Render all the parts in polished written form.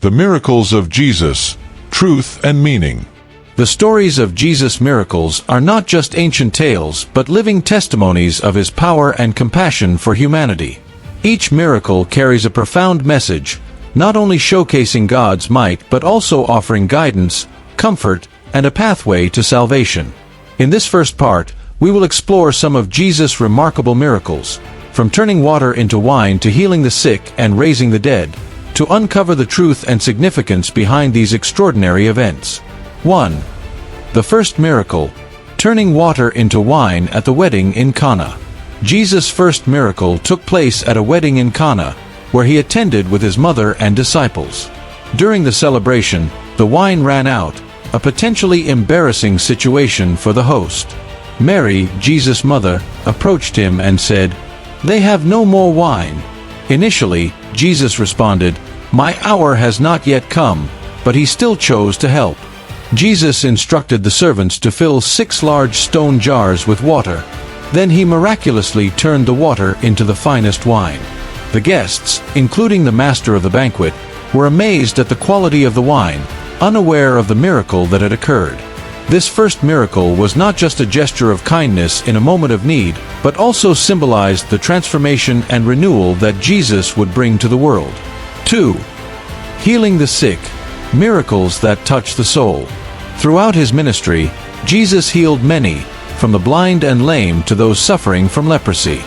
The miracles of Jesus, truth and meaning. The stories of Jesus' miracles are not just ancient tales but living testimonies of his power and compassion for humanity. Each miracle carries a profound message, not only showcasing God's might but also offering guidance, comfort, and a pathway to salvation. In this first part, we will explore some of Jesus' remarkable miracles, from turning water into wine to healing the sick and raising the dead, to uncover the truth and significance behind these extraordinary events. 1. The first miracle, turning water into wine at the wedding in Cana. Jesus' first miracle took place at a wedding in Cana, where he attended with his mother and disciples. During the celebration, the wine ran out, a potentially embarrassing situation for the host. Mary, Jesus' mother, approached him and said, "They have no more wine." Initially, Jesus responded, "My hour has not yet come," but he still chose to help. Jesus instructed the servants to fill 6 large stone jars with water. Then he miraculously turned the water into the finest wine. The guests, including the master of the banquet, were amazed at the quality of the wine, unaware of the miracle that had occurred. This first miracle was not just a gesture of kindness in a moment of need, but also symbolized the transformation and renewal that Jesus would bring to the world. 2. Healing the sick, miracles that touch the soul. Throughout his ministry, Jesus healed many, from the blind and lame to those suffering from leprosy.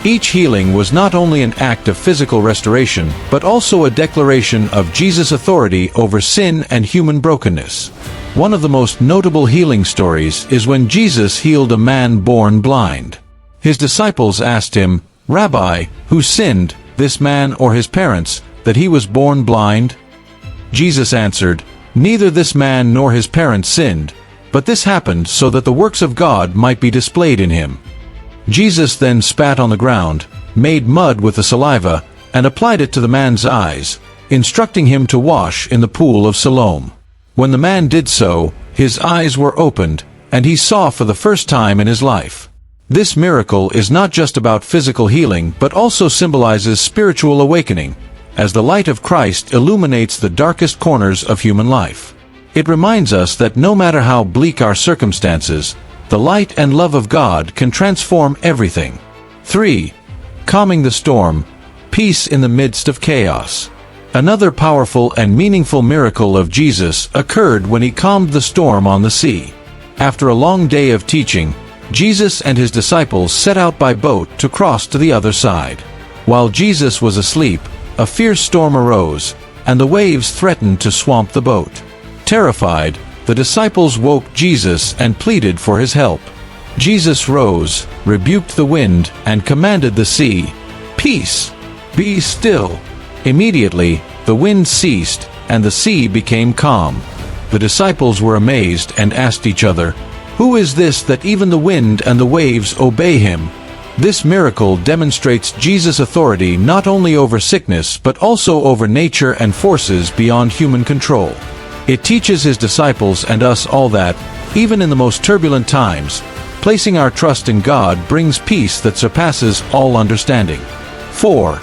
Each healing was not only an act of physical restoration, but also a declaration of Jesus' authority over sin and human brokenness. One of the most notable healing stories is when Jesus healed a man born blind. His disciples asked him, "Rabbi, who sinned, this man or his parents, that he was born blind?" Jesus answered, "Neither this man nor his parents sinned, but this happened so that the works of God might be displayed in him." Jesus then spat on the ground, made mud with the saliva, and applied it to the man's eyes, instructing him to wash in the pool of Siloam. When the man did so, his eyes were opened, and he saw for the first time in his life. This miracle is not just about physical healing but also symbolizes spiritual awakening, as the light of Christ illuminates the darkest corners of human life. It reminds us that no matter how bleak our circumstances, the light and love of God can transform everything. 3. Calming the storm, peace in the midst of chaos. Another powerful and meaningful miracle of Jesus occurred when he calmed the storm on the sea. After a long day of teaching, Jesus and his disciples set out by boat to cross to the other side. While Jesus was asleep, a fierce storm arose, and the waves threatened to swamp the boat. Terrified, the disciples woke Jesus and pleaded for his help. Jesus rose, rebuked the wind, and commanded the sea, "Peace, be still." Immediately, the wind ceased, and the sea became calm. The disciples were amazed and asked each other, "Who is this that even the wind and the waves obey him?" This miracle demonstrates Jesus' authority not only over sickness but also over nature and forces beyond human control. It teaches his disciples and us all that, even in the most turbulent times, placing our trust in God brings peace that surpasses all understanding. 4.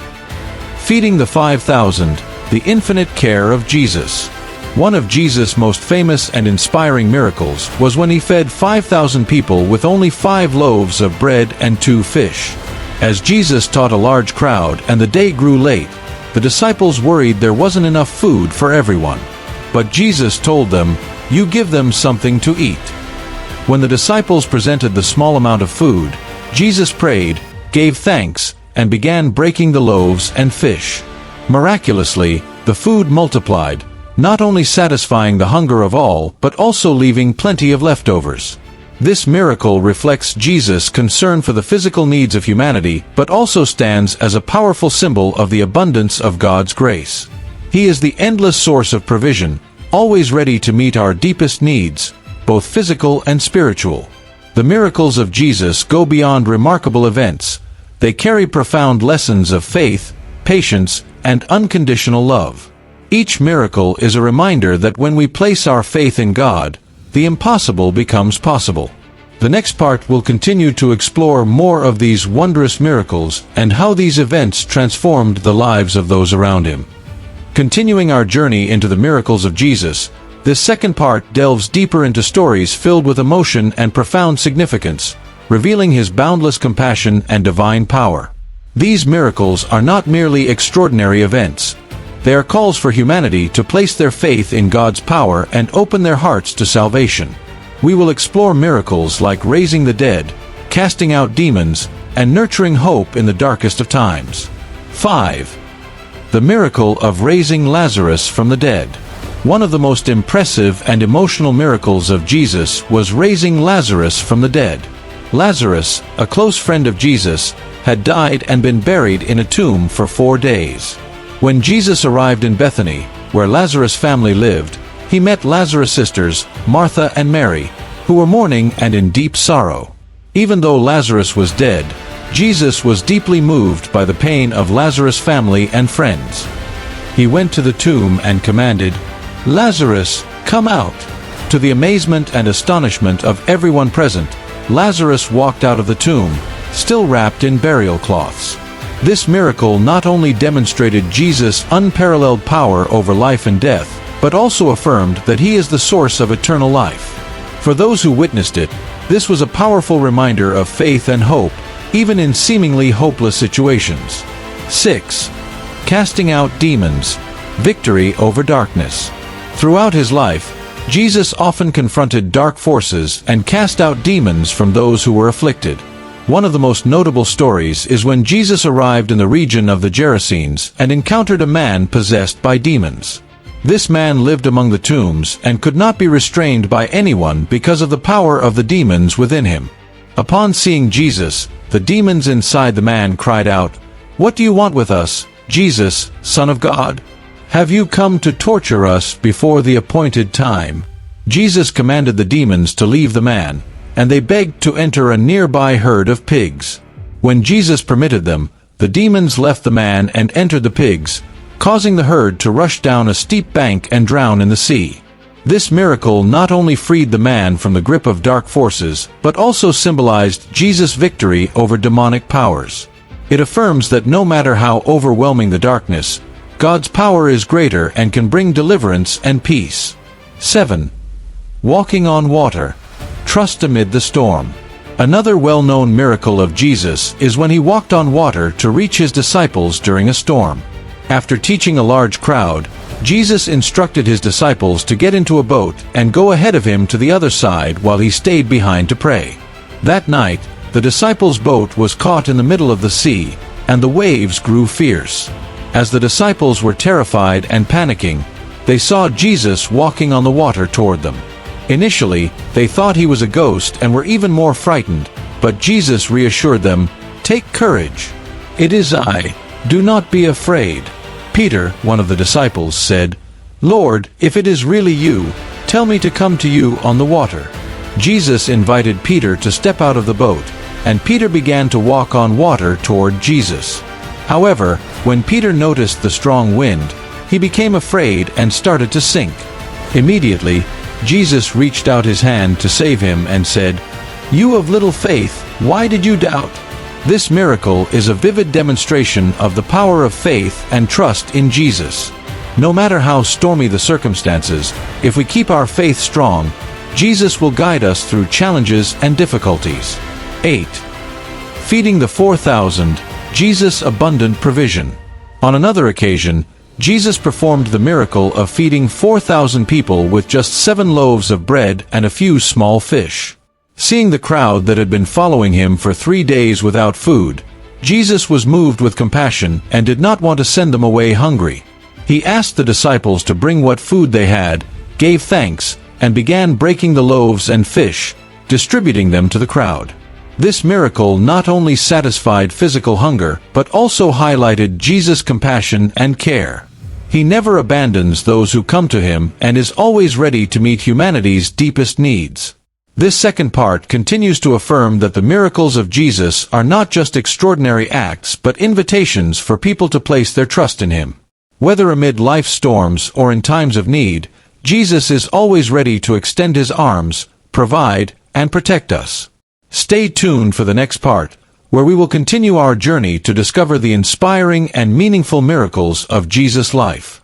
Feeding the 5,000, the infinite care of Jesus. One of Jesus' most famous and inspiring miracles was when he fed 5,000 people with only 5 loaves of bread and 2 fish. As Jesus taught a large crowd and the day grew late, the disciples worried there wasn't enough food for everyone. But Jesus told them, "You give them something to eat." When the disciples presented the small amount of food, Jesus prayed, gave thanks, and began breaking the loaves and fish. Miraculously, the food multiplied, not only satisfying the hunger of all, but also leaving plenty of leftovers. This miracle reflects Jesus' concern for the physical needs of humanity, but also stands as a powerful symbol of the abundance of God's grace. He is the endless source of provision, always ready to meet our deepest needs, both physical and spiritual. The miracles of Jesus go beyond remarkable events. They carry profound lessons of faith, patience, and unconditional love. Each miracle is a reminder that when we place our faith in God, the impossible becomes possible. The next part will continue to explore more of these wondrous miracles and how these events transformed the lives of those around him. Continuing our journey into the miracles of Jesus, this second part delves deeper into stories filled with emotion and profound significance, revealing his boundless compassion and divine power. These miracles are not merely extraordinary events. They are calls for humanity to place their faith in God's power and open their hearts to salvation. We will explore miracles like raising the dead, casting out demons, and nurturing hope in the darkest of times. 5. The miracle of raising Lazarus from the dead. One of the most impressive and emotional miracles of Jesus was raising Lazarus from the dead. Lazarus, a close friend of Jesus, had died and been buried in a tomb for 4 days. When Jesus arrived in Bethany, where Lazarus' family lived, he met Lazarus' sisters, Martha and Mary, who were mourning and in deep sorrow. Even though Lazarus was dead, Jesus was deeply moved by the pain of Lazarus' family and friends. He went to the tomb and commanded, "Lazarus, come out!" To the amazement and astonishment of everyone present, Lazarus walked out of the tomb, still wrapped in burial cloths. This miracle not only demonstrated Jesus' unparalleled power over life and death, but also affirmed that he is the source of eternal life. For those who witnessed it, this was a powerful reminder of faith and hope, even in seemingly hopeless situations. 6. Casting out demons. Victory over darkness. Throughout his life, Jesus often confronted dark forces and cast out demons from those who were afflicted. One of the most notable stories is when Jesus arrived in the region of the Gerasenes and encountered a man possessed by demons. This man lived among the tombs and could not be restrained by anyone because of the power of the demons within him. Upon seeing Jesus, the demons inside the man cried out, "What do you want with us, Jesus, Son of God? Have you come to torture us before the appointed time?" Jesus commanded the demons to leave the man, and they begged to enter a nearby herd of pigs. When Jesus permitted them, the demons left the man and entered the pigs, causing the herd to rush down a steep bank and drown in the sea. This miracle not only freed the man from the grip of dark forces, but also symbolized Jesus' victory over demonic powers. It affirms that no matter how overwhelming the darkness, God's power is greater and can bring deliverance and peace. 7. Walking on water. Trust amid the storm. Another well-known miracle of Jesus is when he walked on water to reach his disciples during a storm. After teaching a large crowd, Jesus instructed his disciples to get into a boat and go ahead of him to the other side while he stayed behind to pray. That night, the disciples' boat was caught in the middle of the sea, and the waves grew fierce. As the disciples were terrified and panicking, they saw Jesus walking on the water toward them. Initially, they thought he was a ghost and were even more frightened, but Jesus reassured them, "Take courage. It is I. Do not be afraid." Peter, one of the disciples, said, "Lord, if it is really you, tell me to come to you on the water." Jesus invited Peter to step out of the boat, and Peter began to walk on water toward Jesus. However, when Peter noticed the strong wind, he became afraid and started to sink. Immediately, Jesus reached out his hand to save him and said, "You of little faith, why did you doubt?" This miracle is a vivid demonstration of the power of faith and trust in Jesus. No matter how stormy the circumstances, if we keep our faith strong, Jesus will guide us through challenges and difficulties. 8. Feeding the 4,000, Jesus' abundant provision. On another occasion, Jesus performed the miracle of feeding 4,000 people with just 7 loaves of bread and a few small fish. Seeing the crowd that had been following him for 3 days without food, Jesus was moved with compassion and did not want to send them away hungry. He asked the disciples to bring what food they had, gave thanks, and began breaking the loaves and fish, distributing them to the crowd. This miracle not only satisfied physical hunger, but also highlighted Jesus' compassion and care. He never abandons those who come to him and is always ready to meet humanity's deepest needs. This second part continues to affirm that the miracles of Jesus are not just extraordinary acts but invitations for people to place their trust in him. Whether amid life's storms or in times of need, Jesus is always ready to extend his arms, provide, and protect us. Stay tuned for the next part, where we will continue our journey to discover the inspiring and meaningful miracles of Jesus' life.